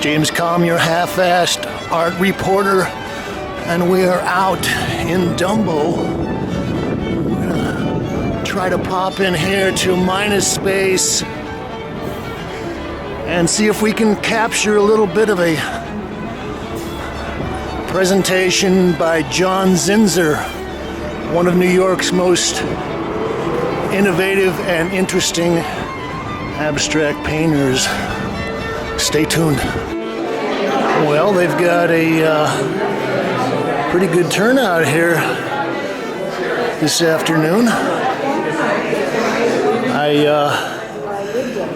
James Kalm, your half-assed art reporter, and we are out in Dumbo. We're gonna try to pop in here to MINUS SPACE and see if we can capture a little bit of a presentation by John Zinsser, one of New York's most innovative and interesting abstract painters. Stay tuned. Well, they've got a pretty good turnout here this afternoon. I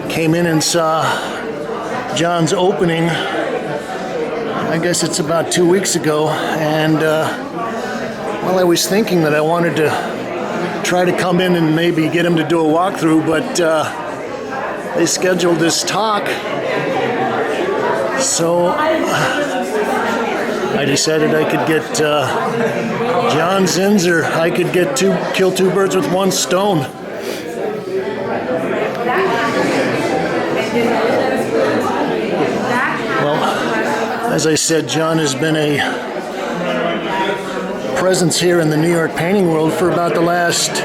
came in and saw John's opening, I guess it's about 2 weeks ago, and well, I was thinking that I wanted to try to come in and maybe get him to do a walkthrough, but they scheduled this talk, so I decided I could get John Zinsser. I could kill two birds with one stone. Well, as I said, John has been a presence here in the New York painting world for about the last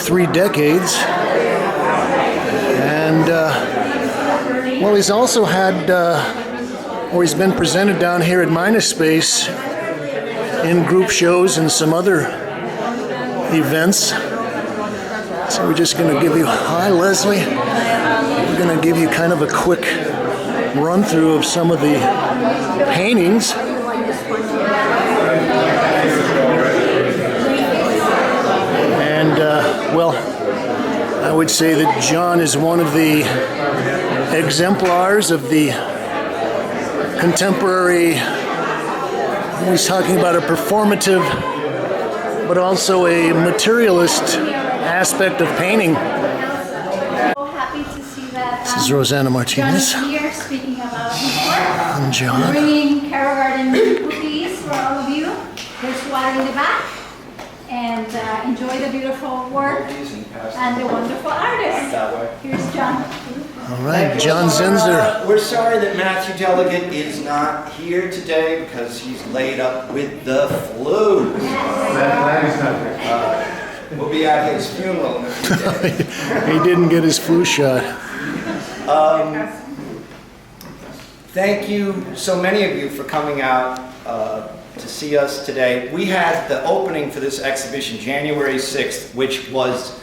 3 decades. And well, he's also had, or he's been presented down here at MINUS SPACE in group shows and some other events. So we're just going to give you, hi Leslie, we're going to give you kind of a quick run through of some of the paintings. And well, I would say that John is one of the exemplars of the contemporary, he's talking about a performative but also a materialist aspect of painting. So happy to see that. This is Rosanna Martinez. John here speaking about his work. I'm John. Bringing Carol Garden cookies for all of you. There's one in the back. And enjoy the beautiful work and the wonderful artist. Here's John. All right, John Zinsser. We're sorry that Matthew Delegate is not here today because he's laid up with the flu. We'll be at his funeral in a few days. He didn't get his flu shot. Thank you, so many of you, for coming out to see us today. We had the opening for this exhibition January 6th, which was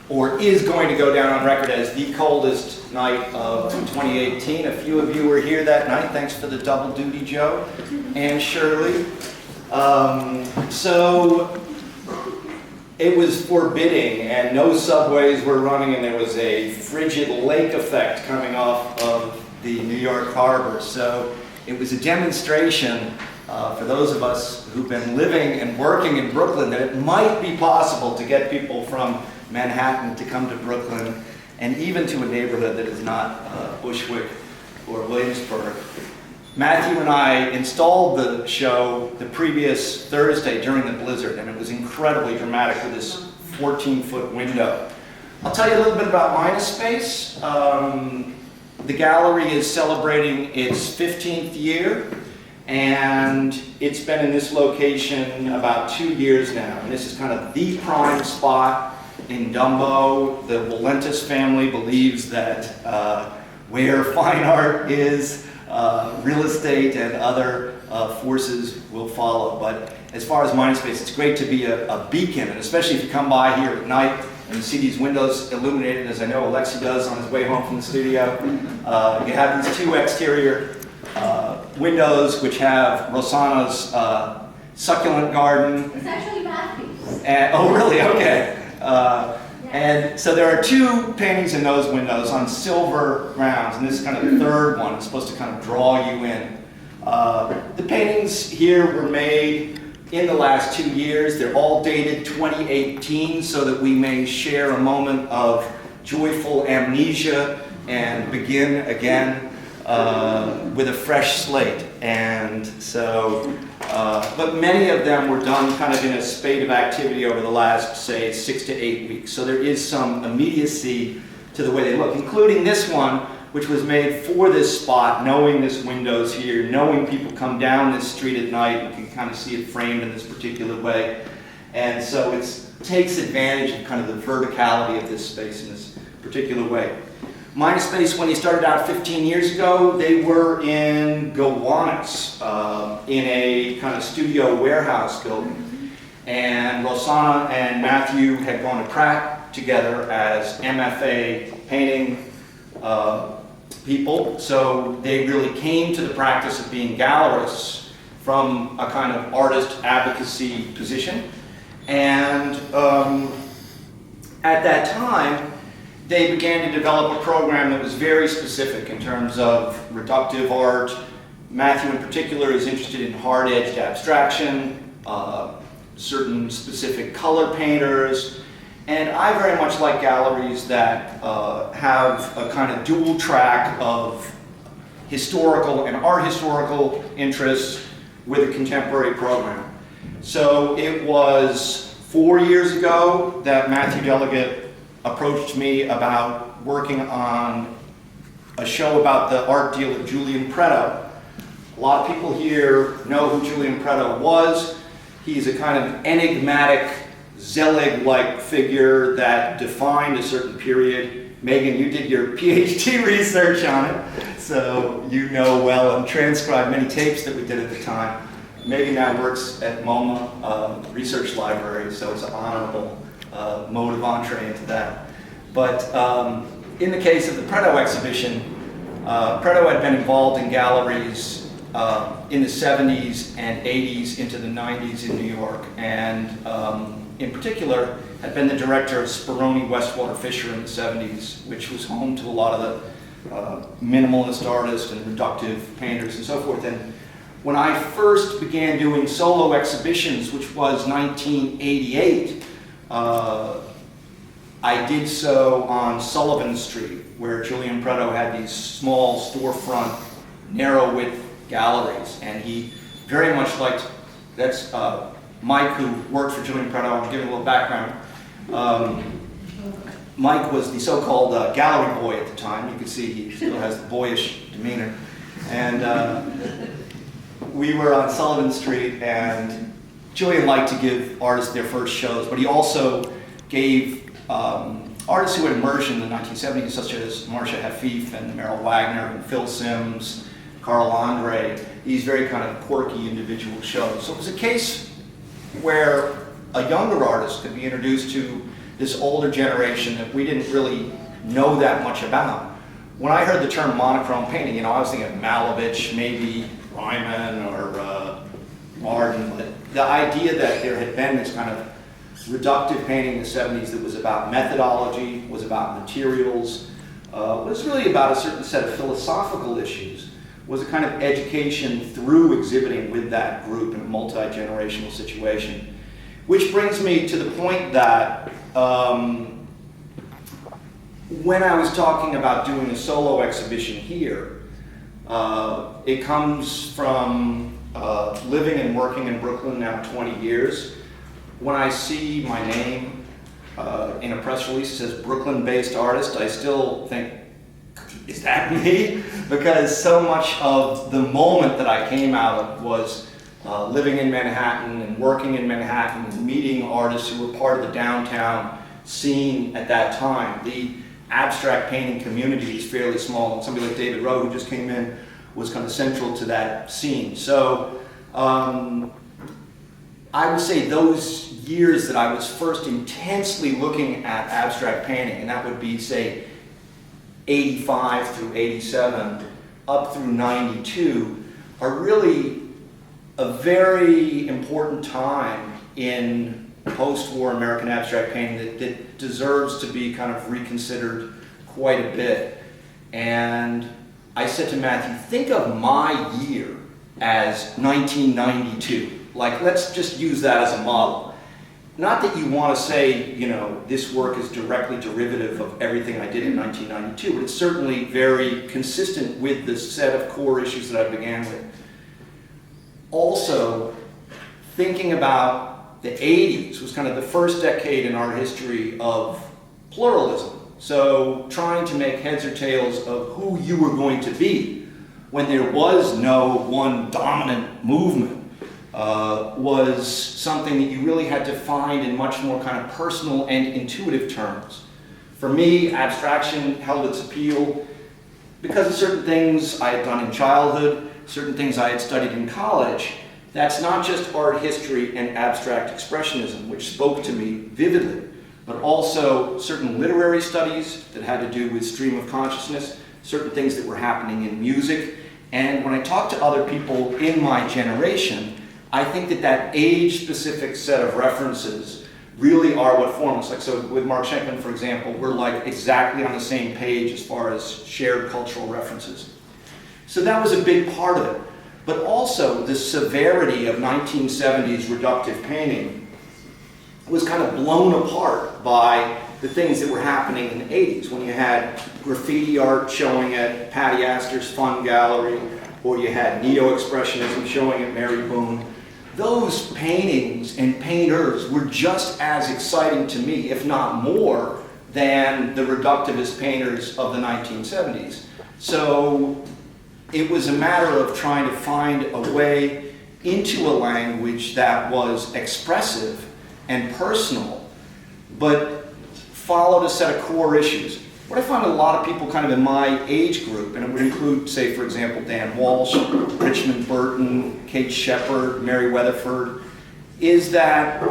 or is going to go down on record as the coldest night of 2018. A few of you were here that night. Thanks for the double duty, Joe and Shirley. So it was forbidding and no subways were running, and there was a frigid lake effect coming off of the New York harbor. So it was a demonstration for those of us who've been living and working in Brooklyn that it might be possible to get people from Manhattan to come to Brooklyn, and even to a neighborhood that is not Bushwick or Williamsburg. Matthew and I installed the show the previous Thursday during the blizzard, and it was incredibly dramatic with this 14-foot window. I'll tell you a little bit about MINUS SPACE. The gallery is celebrating its 15th year, and it's been in this location about 2 years now. And this is kind of the prime spot in Dumbo. The Valentis family believes that where fine art is, real estate and other forces will follow. But as far as MINUS SPACE, it's great to be a beacon, and especially if you come by here at night and you see these windows illuminated, as I know Alexi does on his way home from the studio. You have these 2 exterior windows which have Rosanna's succulent garden. It's actually Matthew's. Oh, really? Okay. And so there are 2 paintings in those windows on silver grounds, and this is kind of the 3rd one. It's supposed to kind of draw you in. The paintings here were made in the last 2 years. They're all dated 2018 so that we may share a moment of joyful amnesia and begin again with a fresh slate. And so, but many of them were done kind of in a spate of activity over the last, say, 6 to 8 weeks. So there is some immediacy to the way they look, including this one, which was made for this spot, knowing this window's here, knowing people come down this street at night and can kind of see it framed in this particular way. And so it takes advantage of kind of the verticality of this space in this particular way. MINUS SPACE, when he started out 15 years ago, they were in Gowanus, in a kind of studio warehouse building. And Rosanna and Matthew had gone to Pratt together as MFA painting people. So they really came to the practice of being gallerists from a kind of artist advocacy position. And at that time, they began to develop a program that was very specific in terms of reductive art. Matthew in particular is interested in hard-edged abstraction, certain specific color painters, and I very much like galleries that have a kind of dual track of historical and art historical interests with a contemporary program. So it was 4 years ago that Matthew Delegate approached me about working on a show about the art deal of Julian Pretto. A lot of people here know who Julian Pretto was. He's a kind of enigmatic, Zelig-like figure that defined a certain period. Megan, you did your PhD research on it, so you know well and transcribed many tapes that we did at the time. Megan now works at MoMA Research Library, so it's an honorable mode of entree into that. But in the case of the Pretto exhibition, Pretto had been involved in galleries in the 70s and 80s into the 90s in New York, and in particular had been the director of Speroni Westwater Fisher in the 70s, which was home to a lot of the minimalist artists and reductive painters and so forth. And when I first began doing solo exhibitions, which was 1988, I did so on Sullivan Street, where Julian Pretto had these small storefront, narrow width galleries, and he very much liked, that's Mike, who worked for Julian Pretto. I'm giving a little background. Mike was the so-called gallery boy at the time. You can see he still has the boyish demeanor. And we were on Sullivan Street, and Julian liked to give artists their first shows, but he also gave artists who had emerged in the 1970s, such as Marcia Hafif and Merrill Wagner and Phil Simms, Carl Andre, these very kind of quirky individual shows. So it was a case where a younger artist could be introduced to this older generation that we didn't really know that much about. When I heard the term monochrome painting, you know, I was thinking of Malevich, maybe Ryman or Martin, but the idea that there had been this kind of reductive painting in the 70s that was about methodology, was about materials, was really about a certain set of philosophical issues, was a kind of education through exhibiting with that group in a multi-generational situation. Which brings me to the point that when I was talking about doing a solo exhibition here, it comes from living and working in Brooklyn now 20 years. When I see my name in a press release that says Brooklyn-based artist, I still think, is that me? Because so much of the moment that I came out of was living in Manhattan and working in Manhattan and meeting artists who were part of the downtown scene at that time. The abstract painting community is fairly small, and somebody like David Rowe, who just came in, was kind of central to that scene. So I would say those years that I was first intensely looking at abstract painting, and that would be, say, 85 through 87, up through 92, are really a very important time in post-war American abstract painting that deserves to be kind of reconsidered quite a bit. And I said to Matthew, think of my year as 1992. Like, let's just use that as a model. Not that you want to say, you know, this work is directly derivative of everything I did in 1992, but it's certainly very consistent with the set of core issues that I began with. Also, thinking about the 80s was kind of the first decade in art history of pluralism. So trying to make heads or tails of who you were going to be when there was no one dominant movement was something that you really had to find in much more kind of personal and intuitive terms. For me, abstraction held its appeal because of certain things I had done in childhood, certain things I had studied in college. That's not just art history and abstract expressionism, which spoke to me vividly, but also certain literary studies that had to do with stream of consciousness, certain things that were happening in music. And when I talk to other people in my generation, I think that that age-specific set of references really are what form us. Like, so with Mark Schenkman, for example, we're like exactly on the same page as far as shared cultural references. So that was a big part of it. But also the severity of 1970s reductive painting was kind of blown apart by the things that were happening in the 80s, when you had graffiti art showing at Patty Astor's Fun Gallery, or you had neo-expressionism showing at Mary Boone. Those paintings and painters were just as exciting to me, if not more, than the reductivist painters of the 1970s. So it was a matter of trying to find a way into a language that was expressive and personal, but followed a set of core issues. What I find a lot of people kind of in my age group, and it would include, say, for example, Dan Walsh, Richmond Burton, Kate Shepard, Mary Weatherford, is that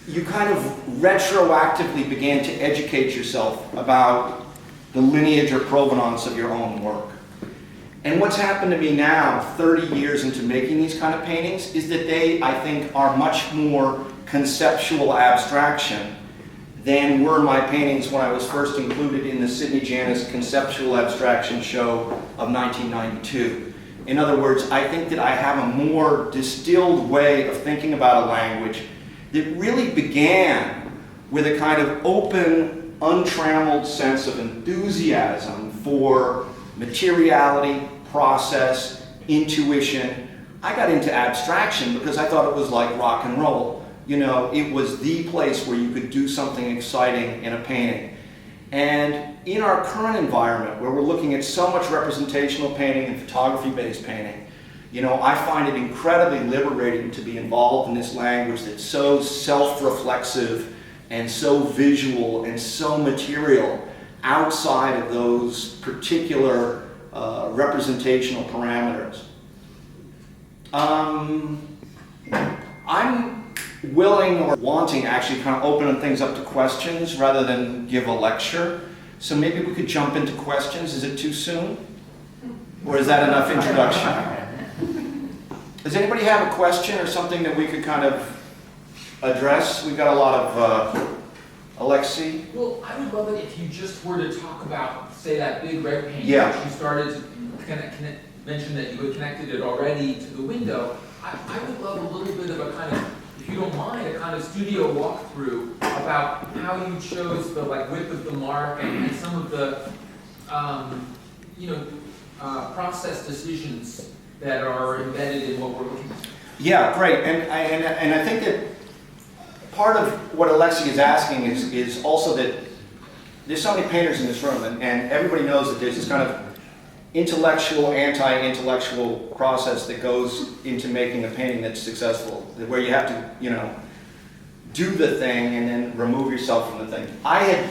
you kind of retroactively began to educate yourself about the lineage or provenance of your own work. And what's happened to me now, 30 years into making these kind of paintings, is that they, I think, are much more conceptual abstraction than were my paintings when I was first included in the Sidney Janis Conceptual Abstraction Show of 1992. In other words, I think that I have a more distilled way of thinking about a language that really began with a kind of open, untrammeled sense of enthusiasm for materiality, process, intuition. I got into abstraction because I thought it was like rock and roll. You know, it was the place where you could do something exciting in a painting. And in our current environment, where we're looking at so much representational painting and photography-based painting, you know, I find it incredibly liberating to be involved in this language that's so self-reflexive and so visual and so material outside of those particular representational parameters. I'm willing or wanting actually kind of open things up to questions rather than give a lecture. So maybe we could jump into questions. Is it too soon? Or is that enough introduction? Does anybody have a question or something that we could kind of address? We've got a lot of Alexei? Well, I would love it if you just were to talk about, say, that big red painting, Yeah. which you started to mention that you had connected it already to the window. I would love a little bit of a kind of, if you don't mind, a kind of studio walkthrough about how you chose the width of the mark and some of the process decisions that are embedded in what we're looking at. Yeah, great. And I think that part of what Alexei is asking is also that there's so many painters in this room, and everybody knows that there's this kind of intellectual, anti-intellectual process that goes into making a painting that's successful, where you have to, you know, do the thing and then remove yourself from the thing. I had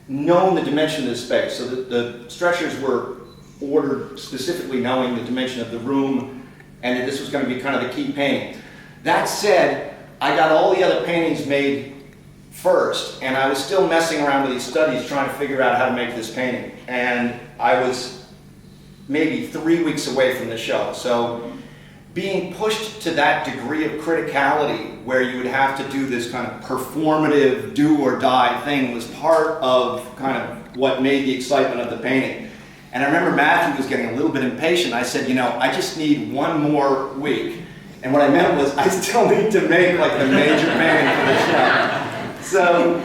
known the dimension of this space, so that the stretchers were ordered specifically knowing the dimension of the room and that this was going to be kind of the key painting. That said, I got all the other paintings made first, and I was still messing around with these studies trying to figure out how to make this painting. And I was maybe 3 weeks away from the show. So being pushed to that degree of criticality where you would have to do this kind of performative do or die thing was part of kind of what made the excitement of the painting. And I remember Matthew was getting a little bit impatient. I said, you know, I just need one more week. And what I meant was I still need to make like the major painting for the show. So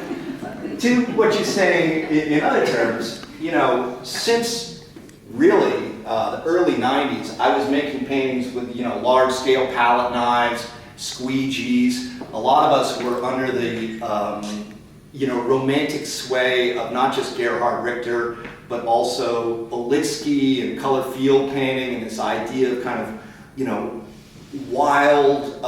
to what you're saying in other terms, you know, since really the early 90s, I was making paintings with, you know, large-scale palette knives, squeegees. A lot of us were under the romantic sway of not just Gerhard Richter, but also Olitsky and color field painting and this idea of kind of, wild,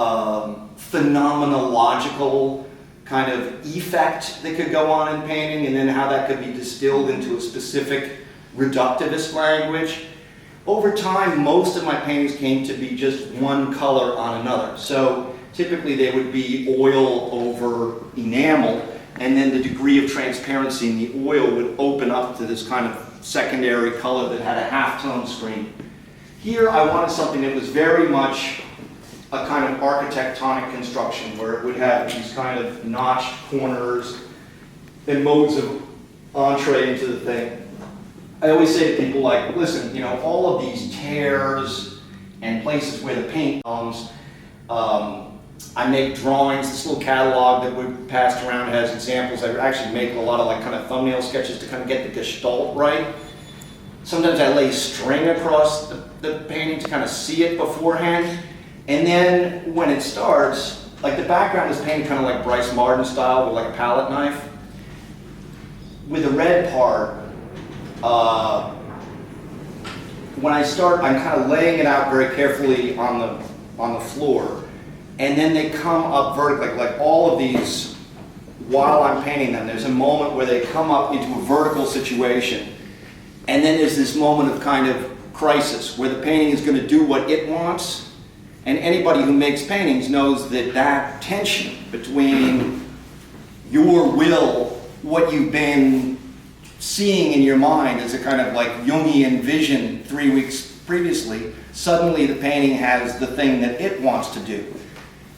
phenomenological kind of effect that could go on in painting, and then how that could be distilled into a specific reductivist language. Over time, most of my paintings came to be just one color on another. So typically they would be oil over enamel, and then the degree of transparency in the oil would open up to this kind of secondary color that had a half-tone screen. Here I wanted something that was very much a kind of architectonic construction, where it would have these kind of notched corners and modes of entree into the thing. I always say to people, like, listen, all of these tears and places where the paint comes, I make drawings. This little catalog that we passed around has examples. I actually make a lot of kind of thumbnail sketches to kind of get the gestalt right. Sometimes I lay string across the painting to kind of see it beforehand. And then when it starts, like the background is painted kind of like Bryce Martin style with like a palette knife. With the red part, when I start, I'm kind of laying it out very carefully on the floor, and then they come up vertically, like all of these, while I'm painting them, there's a moment where they come up into a vertical situation, and then there's this moment of kind of crisis, where the painting is going to do what it wants, and anybody who makes paintings knows that that tension between your will, what you've been seeing in your mind as a kind of like Jungian vision 3 weeks previously, suddenly the painting has the thing that it wants to do.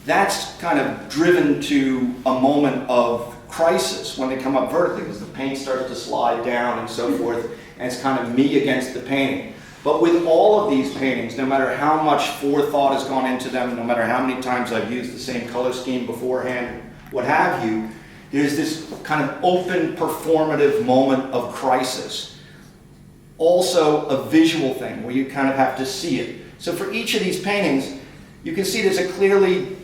That's kind of driven to a moment of crisis when they come up vertically, because the paint starts to slide down and so forth, and it's kind of me against the painting. But with all of these paintings, no matter how much forethought has gone into them, no matter how many times I've used the same color scheme beforehand, what have you, there's this kind of open performative moment of crisis. Also a visual thing where you kind of have to see it. So for each of these paintings, you can see there's a clearly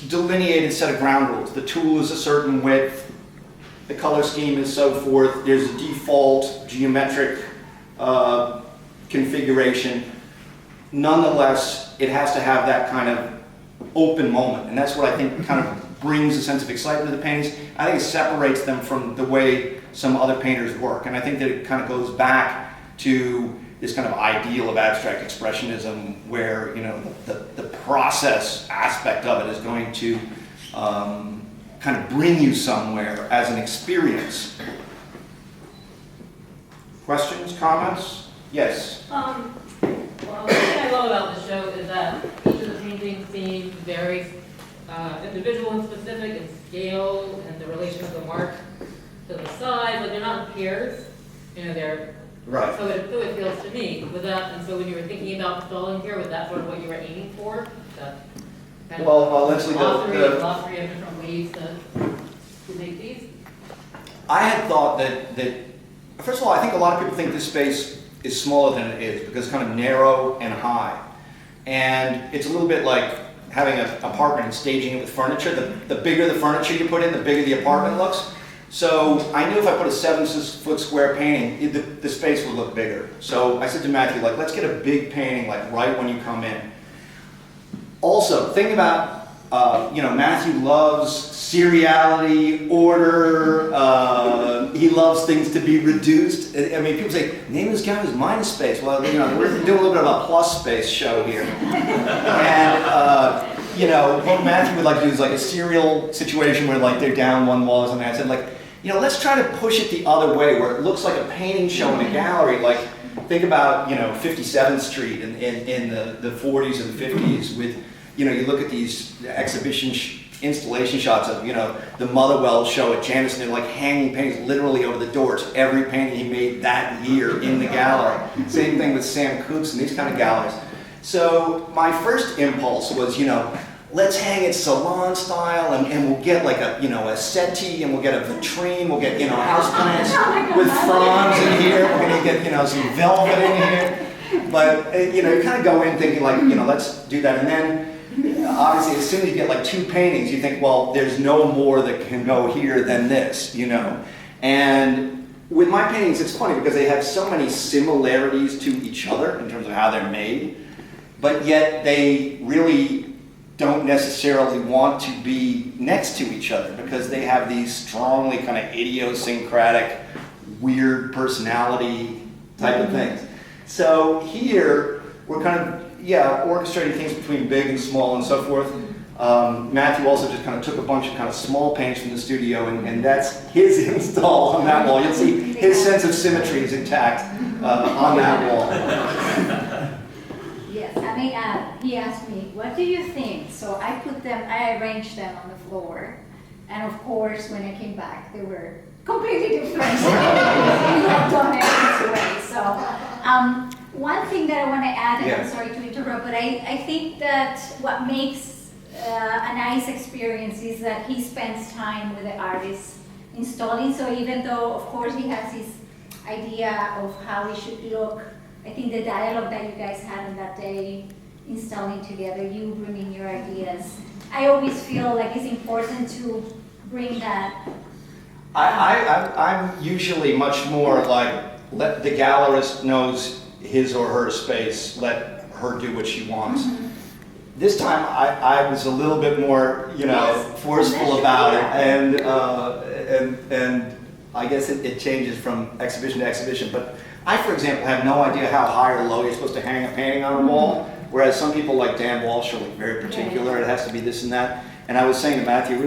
delineated set of ground rules. The tool is a certain width, the color scheme is so forth, there's a default geometric configuration. Nonetheless, it has to have that kind of open moment, and that's what I think kind of brings a sense of excitement to the paintings. I think it separates them from the way some other painters work, and I think that it kind of goes back to this kind of ideal of abstract expressionism, where the process aspect of it is going to kind of bring you somewhere as an experience. Questions, comments? Yes? Well, the thing I love about the show is that each of the paintings seem very individual and specific in scale and the relation of the mark to the side. Like, they're not piers, they're Right. So it feels to me with that. And so when you were thinking about installing here, was that sort of what you were aiming for? That kind Well, let's leave glossary of different ways to make these. I had thought that first of all, I think a lot of people think this space is smaller than it is because it's kind of narrow and high, and it's a little bit like having an apartment and staging it with furniture. The bigger the furniture you put in, the bigger the apartment looks. So I knew if I put a 7-foot square painting, the space would look bigger. So I said to Matthew, like, let's get a big painting, like, right when you come in. Also, think about, Matthew loves seriality, order, he loves things to be reduced. I mean, people say, name of this guy is minus space. Well, we're doing a little bit of a plus space show here. And, what Matthew would like to do is like a serial situation where like they're down one wall or something. I said, like, let's try to push it the other way where it looks like a painting show in a gallery. Like, think about, 57th Street in the 40s and 50s with, you look at these exhibition installation shots of, the Motherwell show at Janus, and they're like hanging paintings literally over the doors. Every painting he made that year in the gallery. Same thing with Sam Coops and these kind of galleries. So my first impulse was, let's hang it salon style, and we'll get like a settee, and we'll get a vitrine, we'll get, houseplants with fronds in here, we're gonna get, some velvet in here. But, you kind of go in thinking like, let's do that. And then obviously, as soon as you get like 2 paintings, you think, well, there's no more that can go here than this, you know. And with my paintings, it's funny because they have so many similarities to each other in terms of how they're made, but yet they really don't necessarily want to be next to each other because they have these strongly kind of idiosyncratic, weird personality type of things. So here, we're kind of, orchestrating things between big and small and so forth. Matthew also just kind of took a bunch of kind of small paints from the studio, and that's his install on that wall. You'll see his sense of symmetry is intact on that wall. Yes, I mean, he asked me, what do you think? So I arranged them on the floor. And of course, when I came back, they were completely different. We have done it this way. So one thing that I want to add, and I'm sorry to interrupt, but I think that what makes a nice experience is that he spends time with the artist installing. So even though, of course, he has his idea of how it should look, I think the dialogue that you guys had on that day, installing together, you bringing your ideas, I always feel like it's important to bring that. I'm usually much more like, let the gallerist knows his or her space, let her do what she wants. Mm-hmm. This time I was a little bit more, forceful about it, and I guess it changes from exhibition to exhibition. But I, for example, have no idea how high or low you're supposed to hang a painting on a wall, whereas some people like Dan Walsh are like very particular. It has to be this and that. And I was saying to Matthew,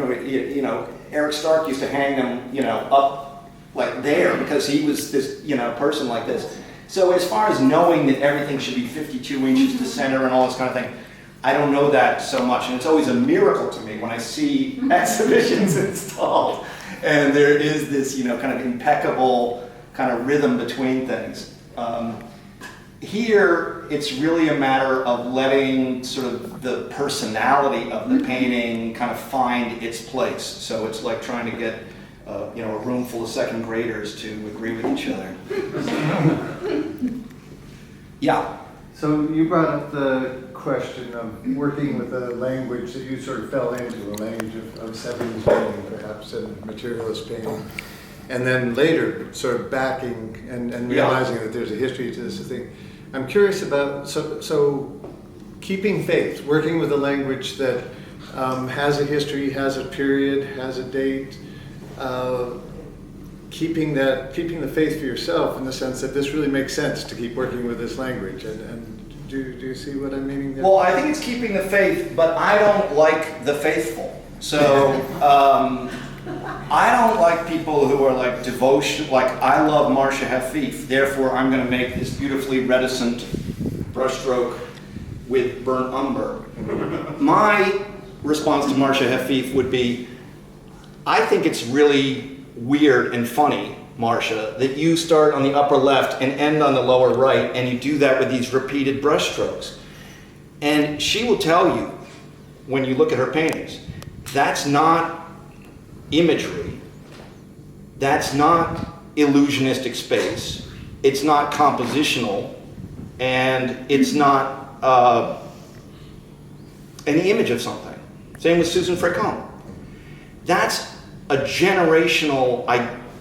Eric Stark used to hang them, up like there because he was this, person like this. So as far as knowing that everything should be 52 inches to center and all this kind of thing, I don't know that so much. And it's always a miracle to me when I see exhibitions installed and there is this, kind of impeccable kind of rhythm between things. Here, it's really a matter of letting sort of the personality of the painting kind of find its place. So it's like trying to get, a room full of second graders to agree with each other. Yeah. So you brought up the question of working with a language that you sort of fell into, a language of 70s painting, perhaps, and materialist painting. And then later, sort of backing and realizing that there's a history to this thing. I'm curious about, so keeping faith, working with a language that has a history, has a period, has a date, keeping the faith for yourself in the sense that this really makes sense to keep working with this language. And do you see what I'm meaning there? Well, I think it's keeping the faith, but I don't like the faithful. So I don't like people who are like devotion, like I love Marcia Hafif, therefore I'm going to make this beautifully reticent brushstroke with burnt umber. My response to Marcia Hafif would be, I think it's really weird and funny, Marcia, that you start on the upper left and end on the lower right, and you do that with these repeated brushstrokes. And she will tell you, when you look at her paintings, that's not imagery, that's not illusionistic space, it's not compositional, and it's not an image of something. Same with Susan Frey-Kalm. That's a generational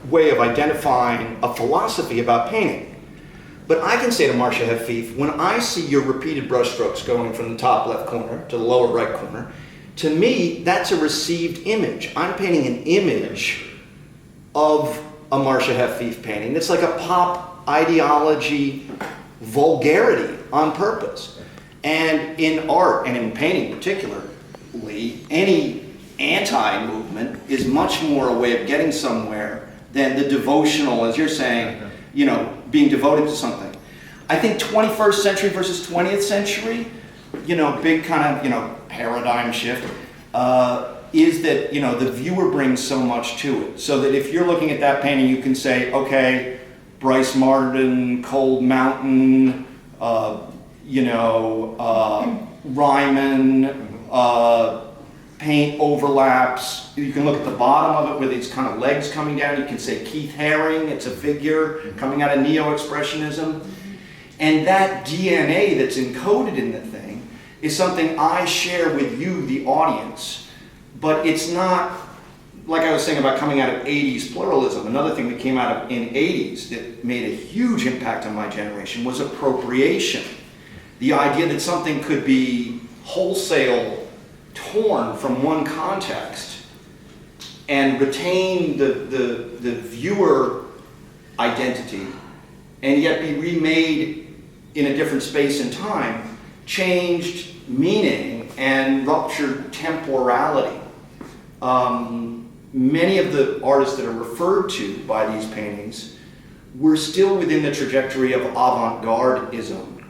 way of identifying a philosophy about painting. But I can say to Marcia Hafif, when I see your repeated brushstrokes going from the top left corner to the lower right corner, to me, that's a received image. I'm painting an image of a Marcia Hafif painting. It's like a pop ideology vulgarity on purpose. And in art, and in painting particularly, any anti-movement is much more a way of getting somewhere than the devotional, as you're saying, being devoted to something. I think 21st century versus 20th century, big kind of, paradigm shift, is that, the viewer brings so much to it. So that if you're looking at that painting, you can say, okay, Bryce Martin, Cold Mountain, Ryman, paint overlaps. You can look at the bottom of it with these kind of legs coming down. You can say Keith Haring, it's a figure coming out of neo-expressionism. And that DNA that's encoded in the thing is something I share with you, the audience, but it's not, like I was saying about coming out of 80s pluralism, another thing that came out of in 80s that made a huge impact on my generation was appropriation. The idea that something could be wholesale torn from one context and retain the viewer identity and yet be remade in a different space and time, changed meaning and ruptured temporality. Many of the artists that are referred to by these paintings were still within the trajectory of avant-gardism.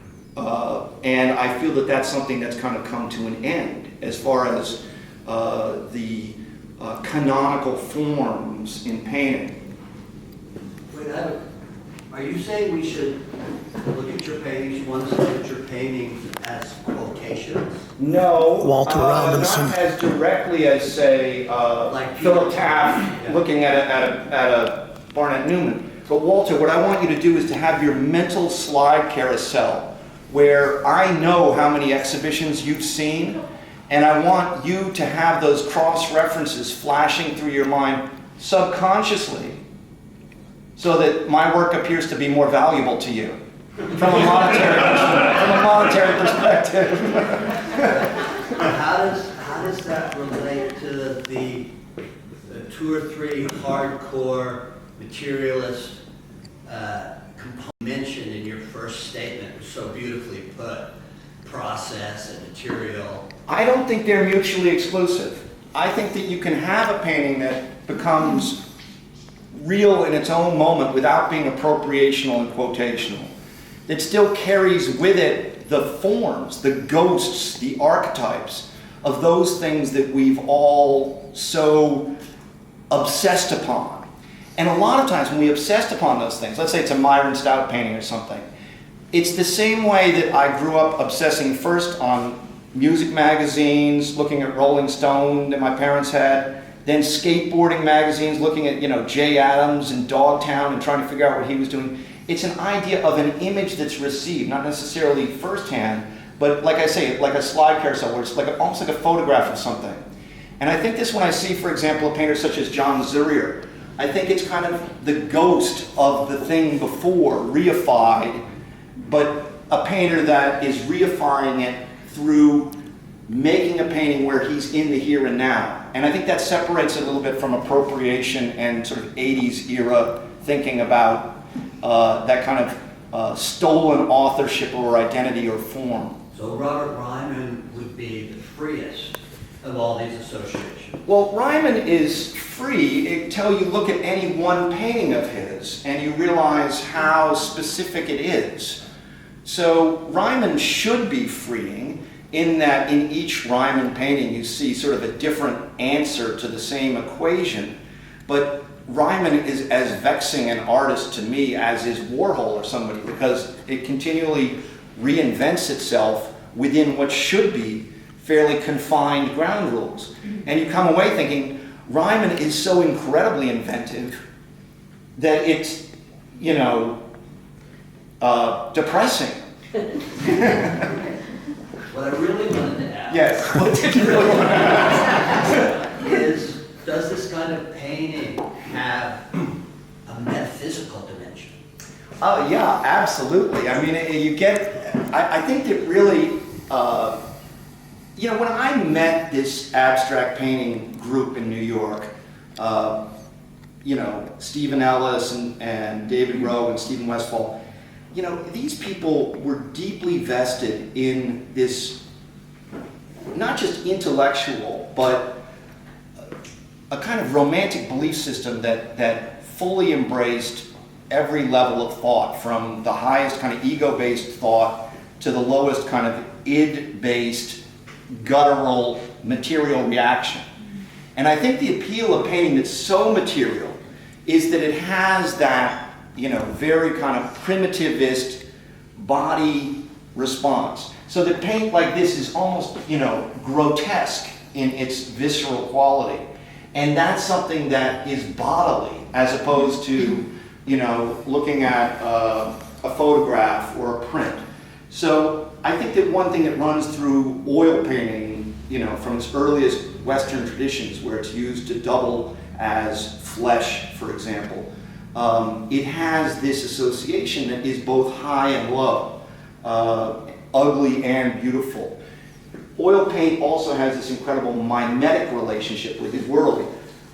And I feel that that's something that's kind of come to an end as far as the canonical forms in painting. Wait, are you saying we should look at your paintings, you want us to look at your paintings as quotations? No, Walter Robinson. Not as directly as, say, Like Philip Taft Yeah. looking at a Barnett Newman. But Walter, what I want you to do is to have your mental slide carousel where I know how many exhibitions you've seen, and I want you to have those cross-references flashing through your mind subconsciously so that my work appears to be more valuable to you from a monetary perspective. How does that relate to the 2 or 3 hardcore materialist components mentioned in your first statement? It was so beautifully put, process and material. I don't think they're mutually exclusive. I think that you can have a painting that becomes real in its own moment without being appropriational and quotational. That still carries with it the forms, the ghosts, the archetypes of those things that we've all so obsessed upon. And a lot of times when we obsessed upon those things, let's say it's a Myron Stout painting or something, it's the same way that I grew up obsessing first on music magazines, looking at Rolling Stone that my parents had, then skateboarding magazines, looking at, Jay Adams and Dogtown and trying to figure out what he was doing. It's an idea of an image that's received, not necessarily firsthand, but like I say, like a slide carousel, where it's like almost like a photograph of something. And I think this when I see, for example, a painter such as John Zinsser, I think it's kind of the ghost of the thing before, reified, but a painter that is reifying it through making a painting where he's in the here and now. And I think that separates it a little bit from appropriation and sort of 80s era thinking about that kind of stolen authorship or identity or form. So Robert Ryman would be the freest of all these associations. Well, Ryman is free until you look at any one painting of his and you realize how specific it is. So Ryman should be freeing in that in each Ryman painting you see sort of a different answer to the same equation. But Ryman is as vexing an artist to me as is Warhol or somebody, because it continually reinvents itself within what should be fairly confined ground rules. And you come away thinking, Ryman is so incredibly inventive that it's, depressing. What I really wanted to ask Yes, what did you really want to ask? is, does this kind of painting have a metaphysical dimension? Oh, yeah, absolutely. I mean, you get, I think that really, when I met this abstract painting group in New York, Stephen Ellis and David Rowe and Stephen Westfall, these people were deeply vested in this, not just intellectual, but a kind of romantic belief system that fully embraced every level of thought, from the highest kind of ego-based thought to the lowest kind of id-based, guttural, material reaction. And I think the appeal of painting that's so material is that it has that, very kind of primitivist body response. So that paint like this is almost, grotesque in its visceral quality. And that's something that is bodily, as opposed to, looking at a photograph or a print. So I think that one thing that runs through oil painting, you know, from its earliest Western traditions, where it's used to double as flesh, for example, it has this association that is both high and low, ugly and beautiful. Oil paint also has this incredible mimetic relationship with the world,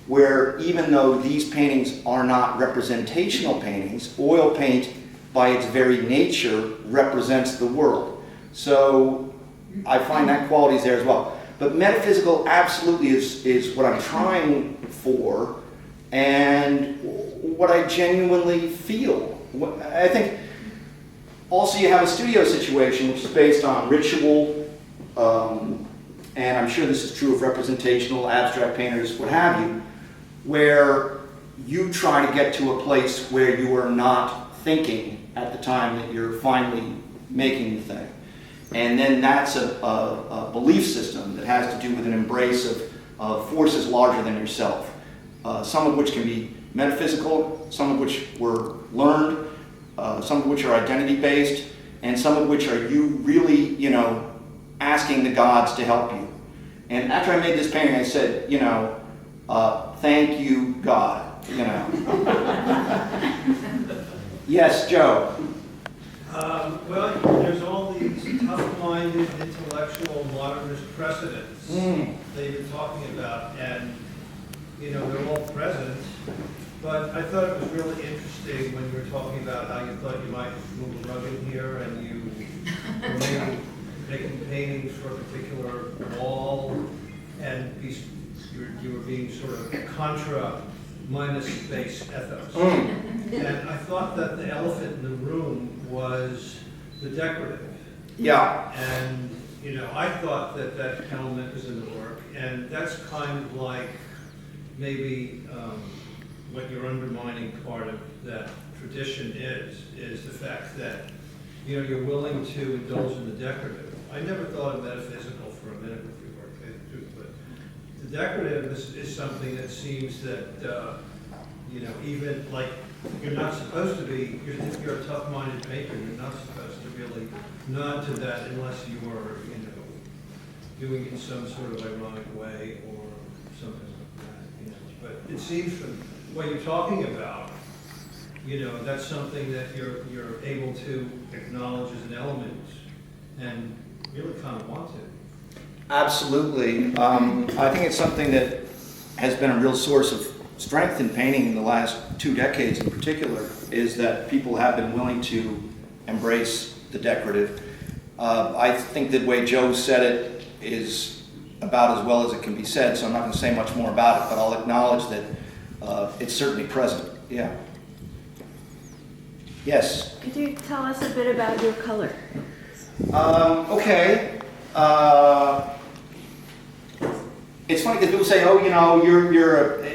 where even though these paintings are not representational paintings, oil paint, by its very nature, represents the world. So I find that quality is there as well. But metaphysical absolutely is what I'm trying for, and what I genuinely feel. I think also you have a studio situation which is based on ritual, and I'm sure this is true of representational, abstract painters, what have you, where you try to get to a place where you are not thinking at the time that you're finally making the thing. And then that's a belief system that has to do with an embrace of forces larger than yourself, some of which can be metaphysical, some of which were learned, some of which are identity-based, and some of which are you really, you know, asking the gods to help you. And after I made this painting, I said, you know, thank you, God, you know. Yes, Joe. Well, there's all these tough-minded, intellectual, modernist precedents that you're talking about, and, you know, they're all present. But I thought it was really interesting when you were talking about how you thought you might move a rug in here, and you were maybe making paintings for a particular wall, and you were being sort of contra minus space ethos. And I thought that the elephant in the room was the decorative. Yeah. And, you know, I thought that that element was in the work, and that's kind of like maybe what your undermining part of that tradition is the fact that, you know, you're willing to indulge in the decorative. I never thought of metaphysical for a minute with your work, but the decorative is something that seems that, you know, even like you're not supposed to be, if you're a tough-minded painter, you're not supposed to really nod to that unless you are, you know, doing it in some sort of ironic way or something like that, you know. But it seems from what you're talking about, you know, that's something that you're able to acknowledge as an element and really kind of want to. Absolutely. I think it's something that has been a real source of strength in painting in the last 2 decades in particular, is that people have been willing to embrace the decorative. I think the way Joe said it is about as well as it can be said, so I'm not going to say much more about it, but I'll acknowledge that it's certainly present. Yeah. Yes? Could you tell us a bit about your color? Okay. It's funny because people say, oh, you know,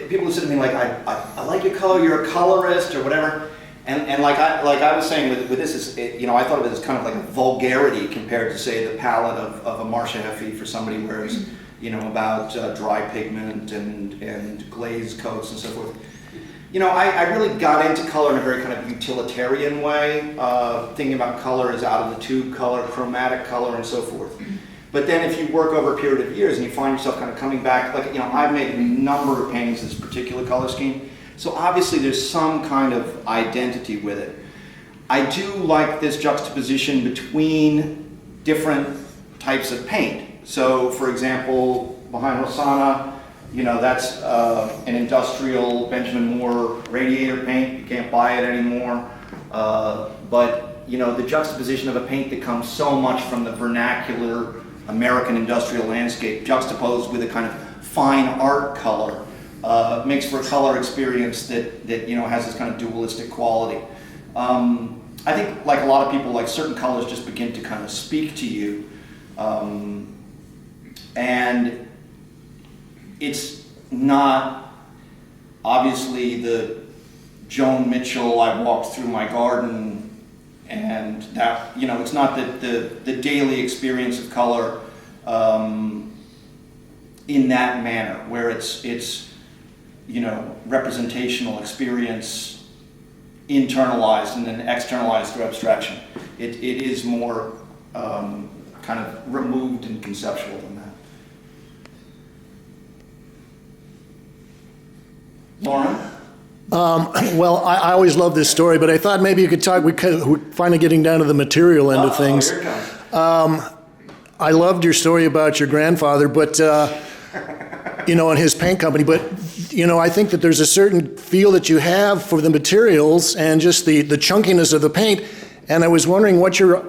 people listen to me like, I like your color, you're a colorist or whatever. And like I was saying with this, is, you know, I thought of it as kind of like a vulgarity compared to, say, the palette of a Marcia Heffy for somebody who wears, you know, about dry pigment and glazed coats and so forth. You know, I really got into color in a very kind of utilitarian way, thinking about color as out of the tube color, chromatic color, and so forth. But then if you work over a period of years and you find yourself kind of coming back, like, you know, I've made a number of paintings in this particular color scheme, so obviously there's some kind of identity with it. I do like this juxtaposition between different types of paint. So, for example, behind Rosanna, you know, that's an industrial Benjamin Moore radiator paint. You can't buy it anymore. But, you know, the juxtaposition of a paint that comes so much from the vernacular American industrial landscape juxtaposed with a kind of fine art color makes for a color experience that you know, has this kind of dualistic quality. I think, like a lot of people, like certain colors just begin to kind of speak to you. And it's not obviously the Joan Mitchell, I walked through my garden, and that, you know, it's not the daily experience of color in that manner, where it's you know, representational experience internalized and then externalized through abstraction. It is more kind of removed and conceptual than that. Lauren? Well, I always love this story, but I thought maybe you could talk, we're finally getting down to the material end of things. Here it comes. I loved your story about your grandfather, but, and his paint company, but, I think that there's a certain feel that you have for the materials and just the chunkiness of the paint, and I was wondering what your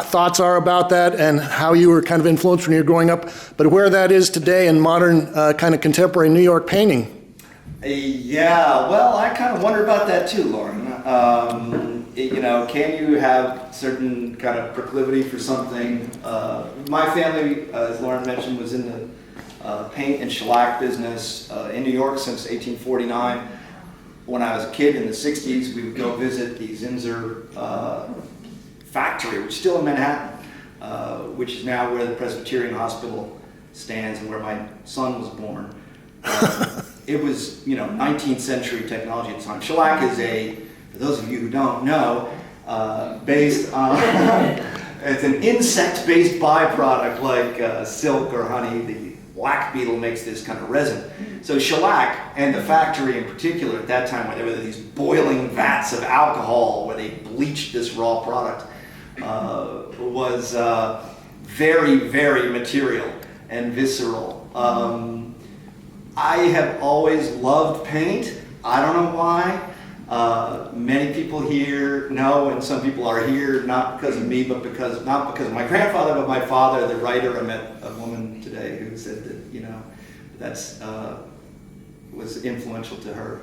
thoughts are about that and how you were kind of influenced when you were growing up, but where that is today in modern kind of contemporary New York painting. Yeah, well, I kind of wonder about that too, Lauren. Can you have certain kind of proclivity for something? My family, as Lauren mentioned, was in the paint and shellac business in New York since 1849. When I was a kid in the 60s, we would go visit the Zinsser factory, which is still in Manhattan, which is now where the Presbyterian Hospital stands and where my son was born. It was, 19th century technology at the time. Shellac is for those of you who don't know, based on, it's an insect-based byproduct like silk or honey. The black beetle makes this kind of resin. So shellac, and the factory in particular at that time, where there were these boiling vats of alcohol where they bleached this raw product, was very, very material and visceral. I have always loved paint. I don't know why. Many people here know, and some people are here not because of me, but not because of my grandfather, but my father, the writer. I met a woman today who said that, that's was influential to her.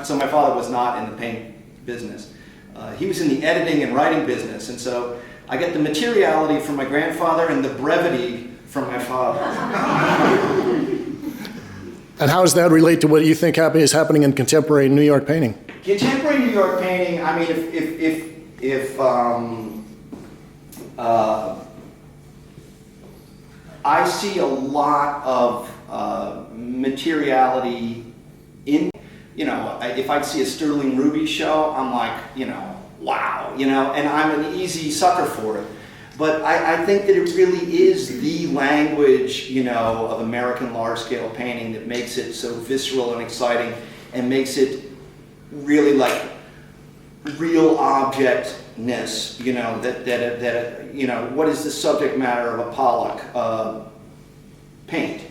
So my father was not in the paint business. He was in the editing and writing business, and so I get the materiality from my grandfather and the brevity from my father. And how does that relate to what you think is happening in contemporary New York painting? Contemporary New York painting, I mean, if I see a lot of materiality in, if I see a Sterling Ruby show, I'm like, wow, and I'm an easy sucker for it. But I think that it really is the language, of American large-scale painting that makes it so visceral and exciting and makes it really like real objectness, what is the subject matter of a Pollock paint,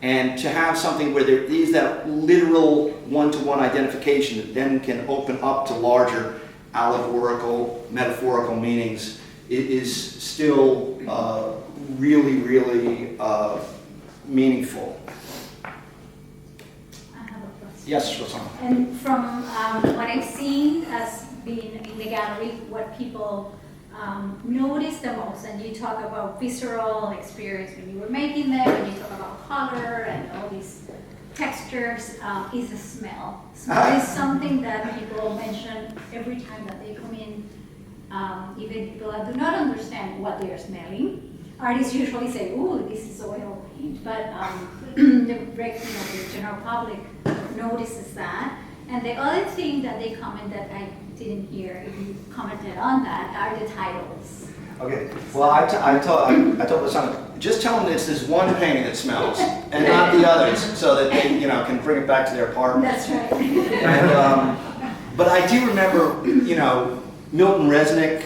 and to have something where there is that literal one-to-one identification that then can open up to larger allegorical, metaphorical meanings. It is still really, really meaningful. I have a question. Yes, Rosanna. And from what I've seen as being in the gallery, what people notice the most, and you talk about visceral experience when you were making them, and you talk about color and all these textures, is the smell. Smell is something that people mention every time that they come in. Even people that do not understand what they are smelling. Artists usually say, "Oh, this is oil paint," but the general public notices that. And the other thing that they comment that I didn't hear, if you commented on that, are the titles. Okay. Well, I told Rosanna, just tell them that it's this one painting that smells, and not the others, so that they, can bring it back to their apartment. That's right. And, but I do remember, Milton Resnick,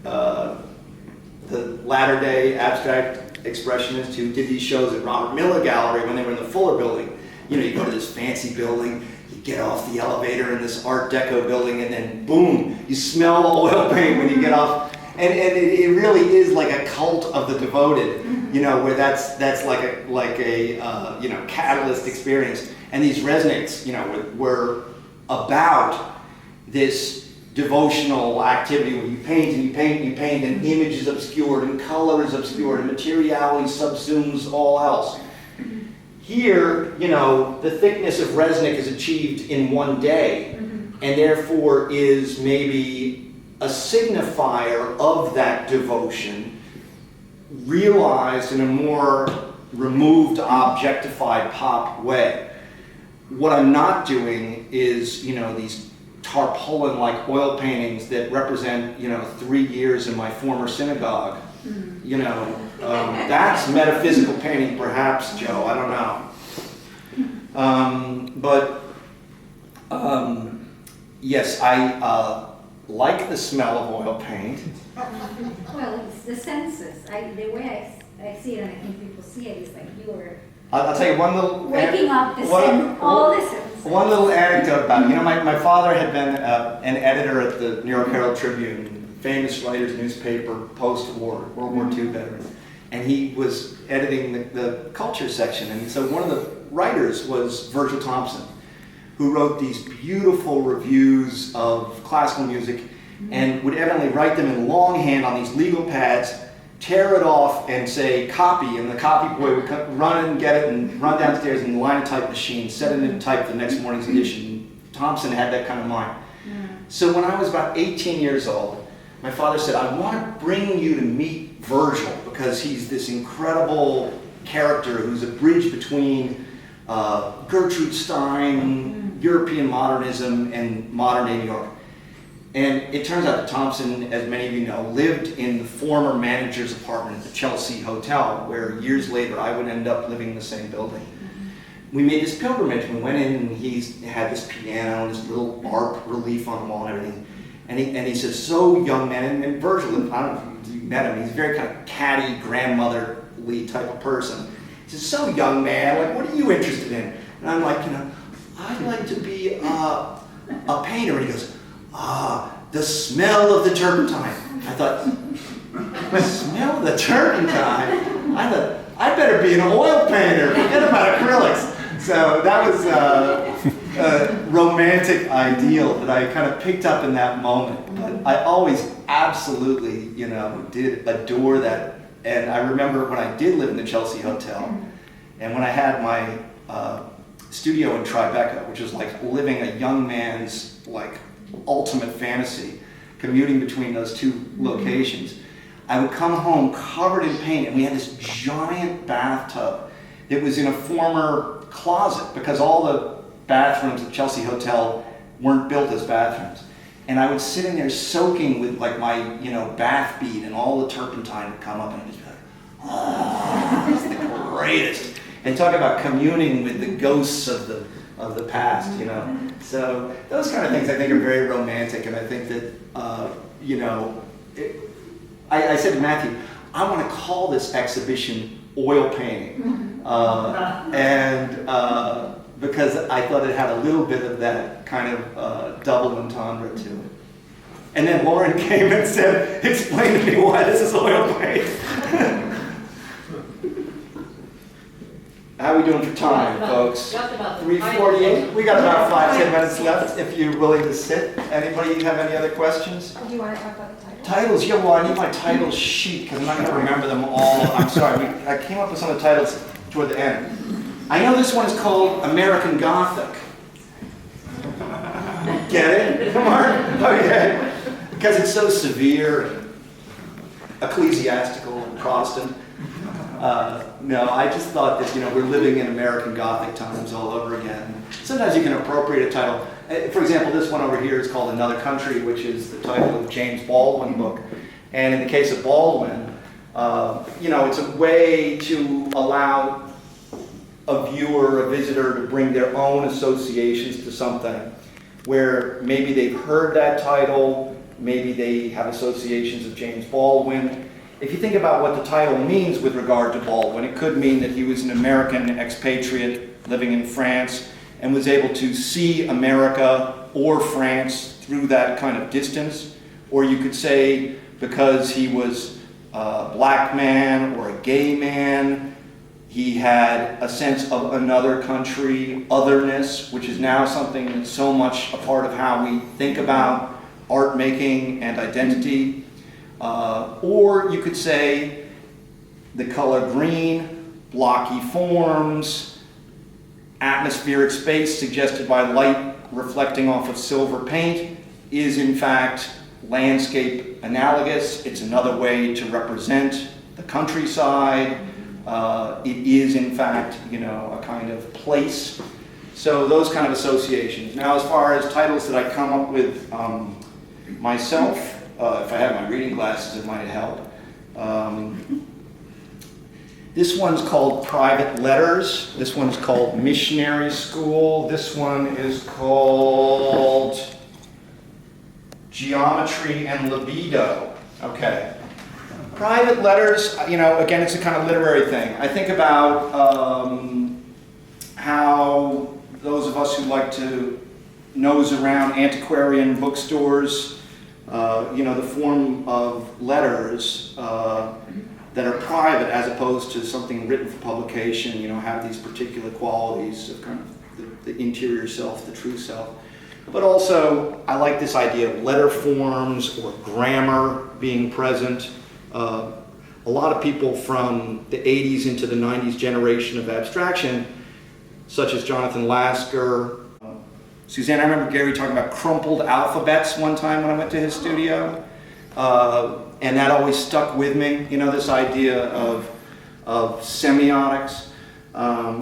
the latter-day abstract expressionist who did these shows at Robert Miller Gallery when they were in the Fuller Building. You go to this fancy building, you get off the elevator in this Art Deco building, and then boom, you smell oil paint when you get off. And it really is like a cult of the devoted, where that's like a catalyst experience. And these Resnicks, were about this devotional activity where you paint and you paint and you paint, and image is obscured and color is obscured and materiality subsumes all else. Here, the thickness of Resnick is achieved in one day, and therefore is maybe a signifier of that devotion realized in a more removed, objectified pop way. What I'm not doing is, these tarpaulin-like oil paintings that represent, 3 years in my former synagogue. That's metaphysical painting, perhaps, Joe. I don't know. Yes, I like the smell of oil paint. Well, it's the senses. The way I see it, and I think people see it, is like you're I'll tell you one little... waking up all the senses. One little anecdote about it. My father had been an editor at the New York Herald Tribune, famous writer's newspaper, post-war, World War II veteran. And he was editing the culture section. And so one of the writers was Virgil Thompson, who wrote these beautiful reviews of classical music and would evidently write them in longhand on these legal pads, tear it off and say copy, and the copy boy would run and get it and run downstairs and line a type machine, set it in type for the next morning's edition. Thompson had that kind of mind. So when I was about 18 years old, my father said, I want to bring you to meet Virgil, because he's this incredible character who's a bridge between Gertrude Stein, European modernism, and modern day New York. And it turns out that Thompson, as many of you know, lived in the former manager's apartment at the Chelsea Hotel, where years later I would end up living in the same building. We made this pilgrimage. We went in and he had this piano and this little art relief on the wall and everything. And he says, so young man, and Virgil, I don't know if you met him, he's a very kind of catty, grandmotherly type of person. He says, so young man, like, what are you interested in? And I'm like, I'd like to be a painter. And he goes, the smell of the turpentine. I thought, the smell of the turpentine? I thought, I better be an oil painter. Forget about acrylics. So that was a romantic ideal that I kind of picked up in that moment. But I always absolutely, did adore that. And I remember when I did live in the Chelsea Hotel, and when I had my studio in Tribeca, which was like living a young man's ultimate fantasy, commuting between those two locations, I would come home covered in paint, and we had this giant bathtub. It was in a former closet because all the bathrooms at Chelsea Hotel weren't built as bathrooms. And I would sit in there soaking with my bath bead, and all the turpentine would come up, and I'd just be like, oh, it's the greatest. And talk about communing with the ghosts of the past, So those kind of things I think are very romantic, and I think that, I said to Matthew, I want to call this exhibition oil painting, because I thought it had a little bit of that kind of double entendre to it. And then Lauren came and said, explain to me why this is oil paint. How are we doing for time, folks? 3:48. We got about 5-10 minutes left if you're willing to sit. Anybody have any other questions? Do you want to talk about the title? Titles, yeah, well, I need my title sheet because I'm not going to remember them all. I'm sorry, I came up with some of the titles toward the end. I know this one is called American Gothic. Get it? Come on. Okay. Because it's so severe and ecclesiastical and Protestant. No, I just thought that, we're living in American Gothic times all over again. Sometimes you can appropriate a title. For example, this one over here is called Another Country, which is the title of James Baldwin book. And in the case of Baldwin, it's a way to allow a viewer, a visitor, to bring their own associations to something where maybe they've heard that title, maybe they have associations of James Baldwin. If you think about what the title means with regard to Baldwin, it could mean that he was an American expatriate living in France and was able to see America or France through that kind of distance. Or you could say because he was a black man or a gay man, he had a sense of another country, otherness, which is now something that's so much a part of how we think about art making and identity. Or you could say the color green, blocky forms, atmospheric space suggested by light reflecting off of silver paint is in fact landscape analogous. It's another way to represent the countryside. It is in fact, a kind of place. So those kind of associations. Now, as far as titles that I come up with myself, if I had my reading glasses, it might help. This one's called Private Letters. This one's called Missionary School. This one is called Geometry and Libido. Okay. Private letters, again, it's a kind of literary thing. I think about how those of us who like to nose around antiquarian bookstores, the form of letters that are private as opposed to something written for publication, have these particular qualities of kind of the interior self, the true self. But also, I like this idea of letter forms or grammar being present. A lot of people from the 80s into the 90s generation of abstraction, such as Jonathan Lasker, Suzanne, I remember Gary talking about crumpled alphabets one time when I went to his studio. And that always stuck with me, this idea of semiotics.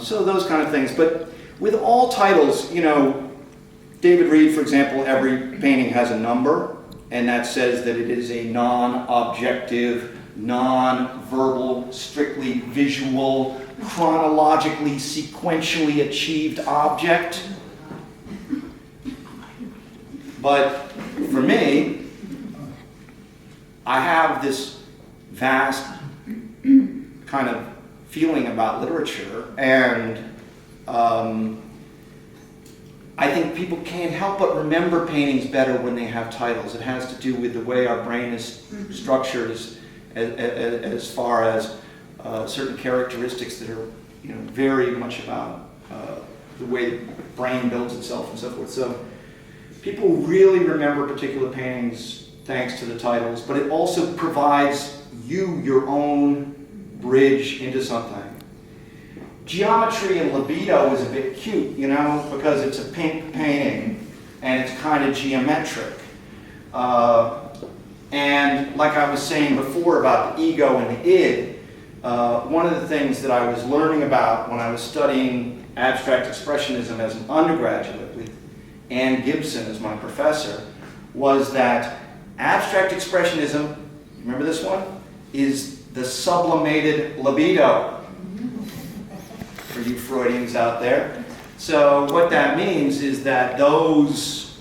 So those kind of things. But with all titles, David Reed, for example, every painting has a number, and that says that it is a non-objective, non-verbal, strictly visual, chronologically, sequentially achieved object. But for me, I have this vast kind of feeling about literature, and I think people can't help but remember paintings better when they have titles. It has to do with the way our brain is structured as far as certain characteristics that are very much about the way the brain builds itself and so forth. So people really remember particular paintings thanks to the titles, but it also provides you your own bridge into something. Geometry and Libido is a bit cute, because it's a pink painting and it's kind of geometric. And like I was saying before about the ego and the id, one of the things that I was learning about when I was studying Abstract Expressionism as an undergraduate with Ann Gibson as my professor was that Abstract Expressionism, remember this one, is the sublimated libido. For you Freudians out there. So what that means is that those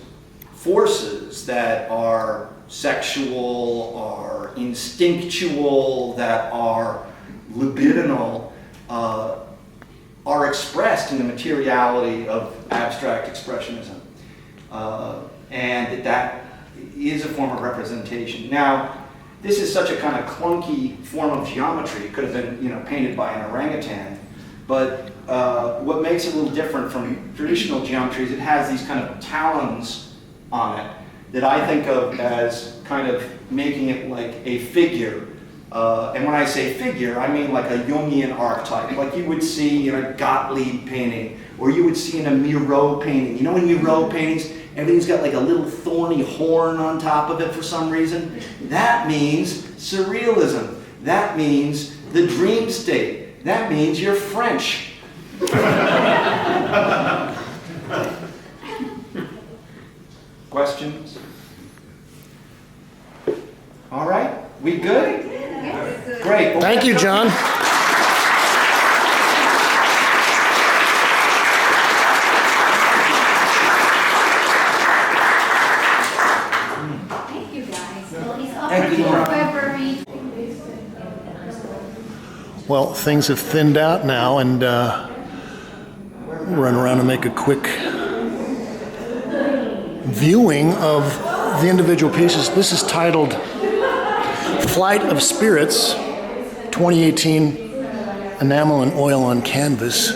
forces that are sexual or instinctual, that are libidinal, are expressed in the materiality of abstract expressionism. And that is a form of representation. Now, this is such a kind of clunky form of geometry. It could have been painted by an orangutan. But what makes it a little different from traditional geometry is it has these kind of talons on it that I think of as kind of making it like a figure. And when I say figure, I mean like a Jungian archetype, like you would see in a Gottlieb painting, or you would see in a Miro painting. In Miro paintings, everything's got like a little thorny horn on top of it for some reason. That means surrealism. That means the dream state. That means you're French. Questions? All right, we good? Yes. Great. Well, Thank you, John. Thank you, guys. Well, it's Thank you, already Laura. February. Well, things have thinned out now, and run around and make a quick viewing of the individual pieces. This is titled Flight of Spirits, 2018 Enamel and Oil on Canvas.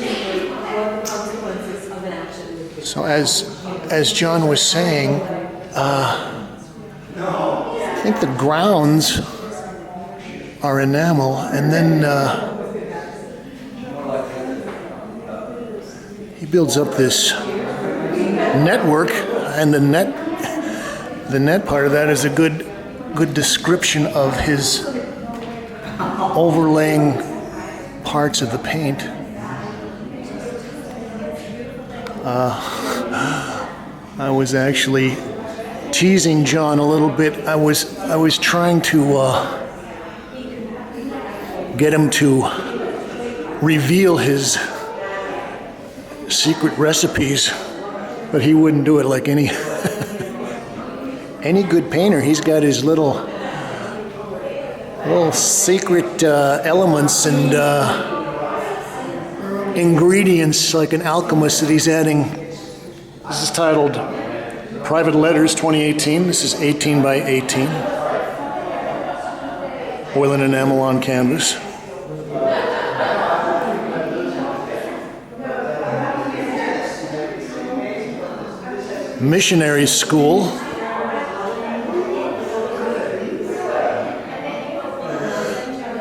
So as John was saying, I think the grounds are enamel, and then he builds up this network, and the net part of that is a good description of his overlaying parts of the paint. I was actually teasing John a little bit. I was trying to get him to reveal his secret recipes, but he wouldn't do it like any any good painter. He's got his little secret elements and ingredients, like an alchemist that he's adding. This is titled Private Letters 2018. This is 18 by 18. Oil and enamel on canvas. Missionary School.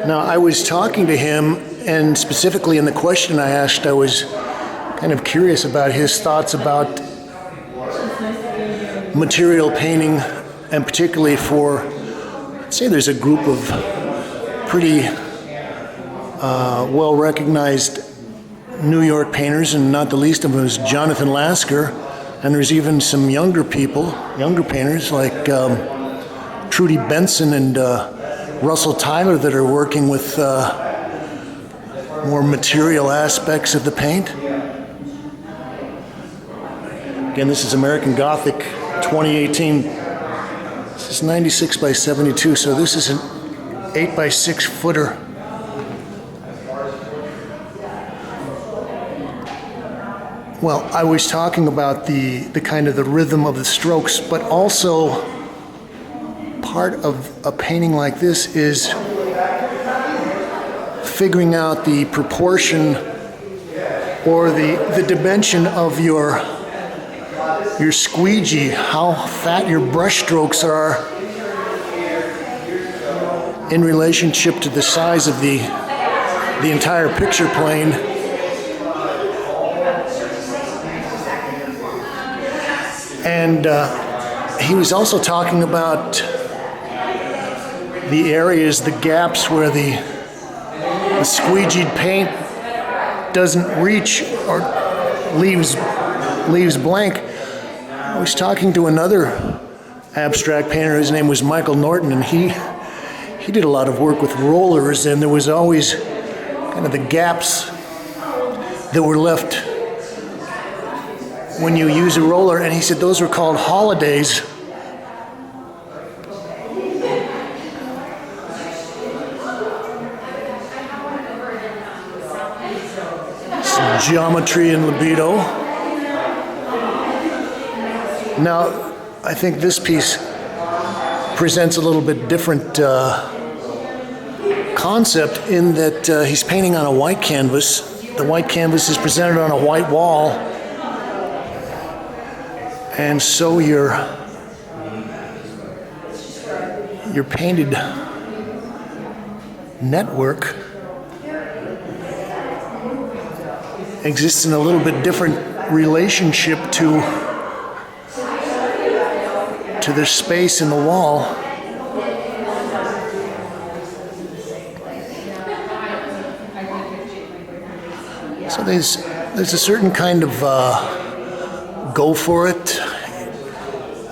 Now, I was talking to him, and specifically in the question I asked, I was kind of curious about his thoughts about material painting, and particularly for, say there's a group of pretty well-recognized New York painters, and not the least of them is Jonathan Lasker, and there's even some younger painters like Trudy Benson and Russell Tyler that are working with more material aspects of the paint. Again, this is American Gothic 2018. This is 96 by 72, so this is an 8 by 6 footer. Well, I was talking about the kind of the rhythm of the strokes, but also part of a painting like this is figuring out the proportion or the dimension of your squeegee, how fat your brush strokes are in relationship to the size of the entire picture plane. And he was also talking about the areas, the gaps where the squeegeed paint doesn't reach or leaves blank. I was talking to another abstract painter. His name was Michael Norton, and he did a lot of work with rollers, and there was always kind of the gaps that were left when you use a roller, and he said those were called holidays. Some geometry and libido. Now, I think this piece presents a little bit different concept in that he's painting on a white canvas. The white canvas is presented on a white wall. And so your painted network exists in a little bit different relationship to the space in the wall. So there's a certain kind of go for it,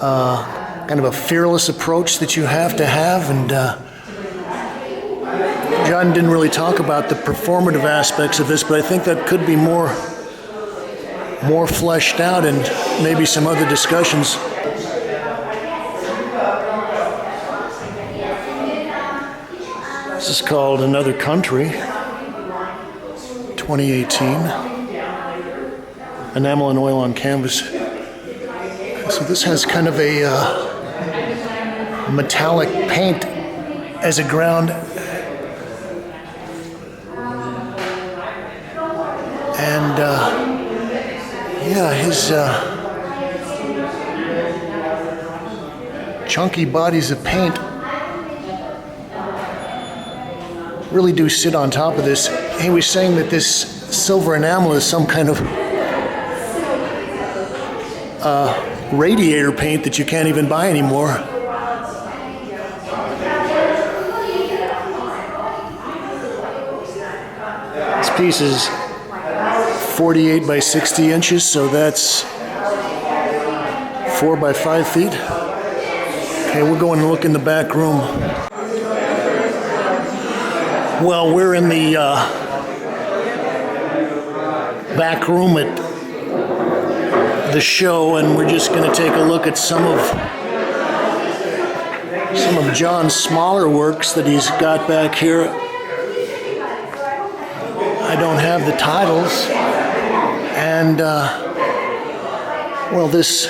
kind of a fearless approach that you have to have, and John didn't really talk about the performative aspects of this, but I think that could be more fleshed out in maybe some other discussions. This is called Another Country, 2018. Enamel and oil on canvas. So this has kind of a metallic paint as a ground. And his chunky bodies of paint really do sit on top of this. He was saying that this silver enamel is some kind of radiator paint that you can't even buy anymore. This piece is 48 by 60 inches, so that's 4 by 5 feet. Okay, we'll go and look in the back room. Well, we're in the back room at the show, and we're just going to take a look at some of John's smaller works that he's got back here. I don't have the titles, and well, this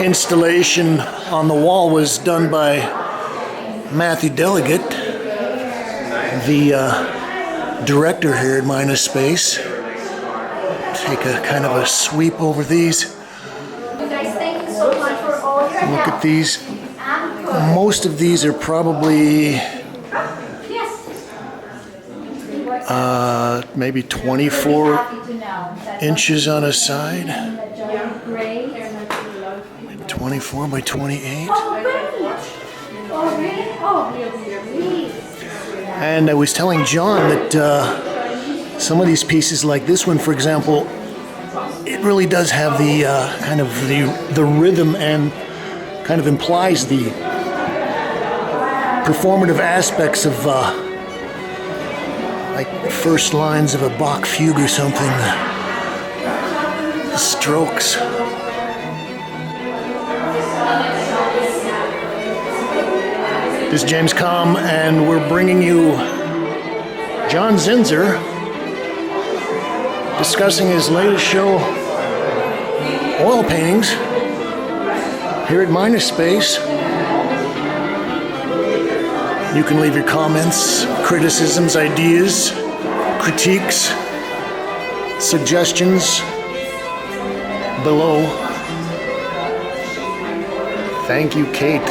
installation on the wall was done by Matthew Delegate, the director here at MINUS SPACE. Take a kind of a sweep over these. You guys, thank you so much for all your help. Look at these. And Most of these are probably yes. maybe 24 Happy to know that inches on a side. that John Gray. 24 by 28. Oh, really? Oh, really? Oh, please. And I was telling John that some of these pieces, like this one, for example, it really does have the kind of the rhythm and kind of implies the performative aspects of like the first lines of a Bach fugue or something. The strokes. This is James Kalm, and we're bringing you John Zinsser discussing his latest show, oil paintings, here at MINUS SPACE. You can leave your comments, criticisms, ideas, critiques, suggestions below. Thank you, Kate.